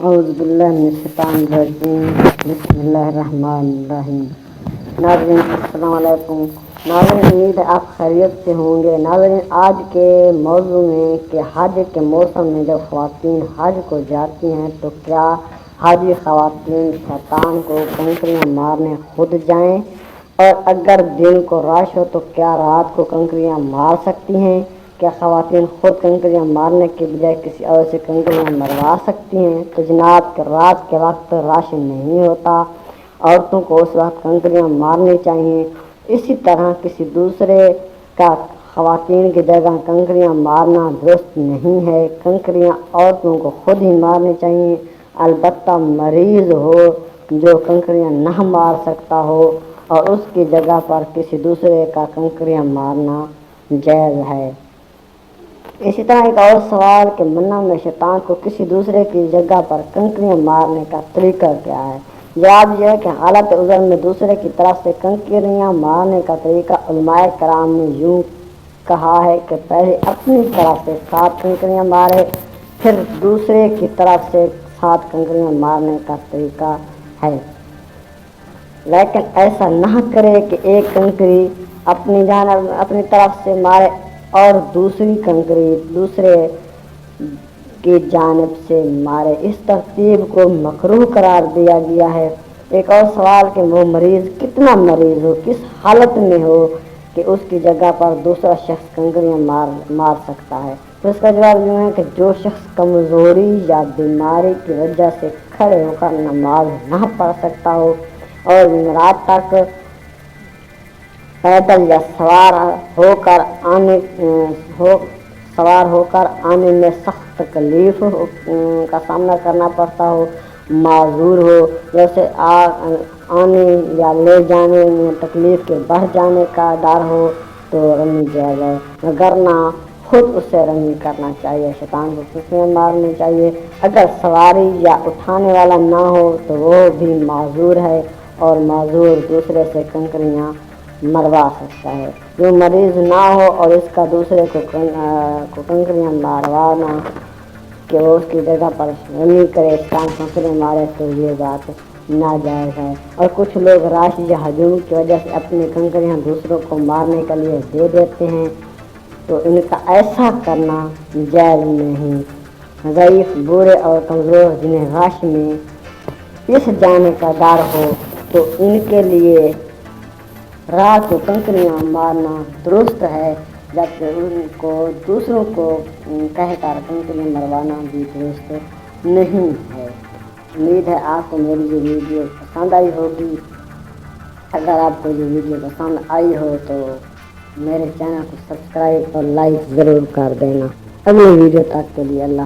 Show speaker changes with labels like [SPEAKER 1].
[SPEAKER 1] اعوذ باللہ من الشیطان الرجیم، بسم اللہ الرحمن الرحیم۔ ناظرین السلام علیکم۔ ناظرین امید ہے آپ خیریت سے ہوں گے۔ ناظرین آج کے موضوع میں کہ حج کے موسم میں جب خواتین حج کو جاتی ہیں تو کیا حاجی خواتین شیطان کو کنکریاں مارنے خود جائیں، اور اگر دن کو رش ہو تو کیا رات کو کنکریاں مار سکتی ہیں؟ کیا خواتین خود کنکریاں مارنے کے بجائے کسی اور سے کنکریاں مروا سکتی ہیں؟ تو جناب کہ رات کے وقت رش نہیں ہوتا، عورتوں کو اس وقت کنکریاں مارنی چاہیے۔ اسی طرح کسی دوسرے کا خواتین کی جگہ کنکریاں مارنا درست نہیں ہے، کنکریاں عورتوں کو خود ہی مارنی چاہیے، البتہ مریض ہو جو کنکریاں نہ مار سکتا ہو اور اس کی جگہ پر کسی دوسرے کا کنکریاں مارنا جائز ہے۔ اسی طرح ایک اور سوال کہ منع میں شیطان کو کسی دوسرے کی جگہ پر کنکریاں مارنے کا طریقہ کیا ہے؟ جواب یہ ہے کہ حالت عذر میں دوسرے کی طرف سے کنکریاں مارنے کا طریقہ علماء کرام نے یوں کہا ہے کہ پہلے اپنی طرف سے 7 کنکریاں مارے، پھر دوسرے کی طرف سے 7 کنکریاں مارنے کا طریقہ ہے، لیکن ایسا نہ کرے کہ ایک کنکری اپنی طرف سے مارے اور دوسری کنکری دوسرے کی جانب سے مارے۔ اس ترتیب کو مکروہ قرار دیا گیا ہے۔ ایک اور سوال کہ وہ مریض کتنا مریض ہو، کس حالت میں ہو کہ اس کی جگہ پر دوسرا شخص کنکریاں مار سکتا ہے؟ تو اس کا جواب یہ ہے کہ جو شخص کمزوری یا بیماری کی وجہ سے کھڑے ہو کر نماز نہ پڑھ سکتا ہو اور رات تک پیدل یا سوار ہو کر آنے میں سخت تکلیف کا سامنا کرنا پڑتا ہو، معذور ہو، جیسے آنے یا لے جانے میں تکلیف کے بڑھ جانے کا ڈر ہو تو رمی جائز ہے، وگرنہ خود اسے رمی کرنا چاہیے، شیطان کو کنکریاں مارنی چاہیے۔ اگر سواری یا اٹھانے والا نہ ہو تو وہ بھی معذور ہے اور معذور دوسرے سے کنکریاں مروا سکتا ہے۔ جو مریض نہ ہو اور اس کا دوسرے کو کنکریاں ماروانا کہ وہ اس کی جگہ پر رمی کرے، شیطان کنکریاں مارے، تو یہ بات ناجائز ہے۔ اور کچھ لوگ رش یا ہجوم کی وجہ سے اپنی کنکریاں دوسروں کو مارنے کے لیے دے دیتے ہیں، تو ان کا ایسا کرنا جائز نہیں۔ ضعیف، بوڑھے اور کمزور جنہیں رش میں پس جانے کا ڈر ہو تو ان کے لیے رات کو کنکریاں مارنا درست ہے، جبکہ ان کو دوسروں کو کہہ کر کنکریاں مروانا بھی درست نہیں ہے۔ امید ہے آپ کو میری یہ ویڈیو پسند آئی ہوگی۔ اگر آپ کو یہ ویڈیو پسند آئی ہو تو میرے چینل کو سبسکرائب اور لائک ضرور کر دینا۔ اگلی ویڈیو تک کے لیے اللہ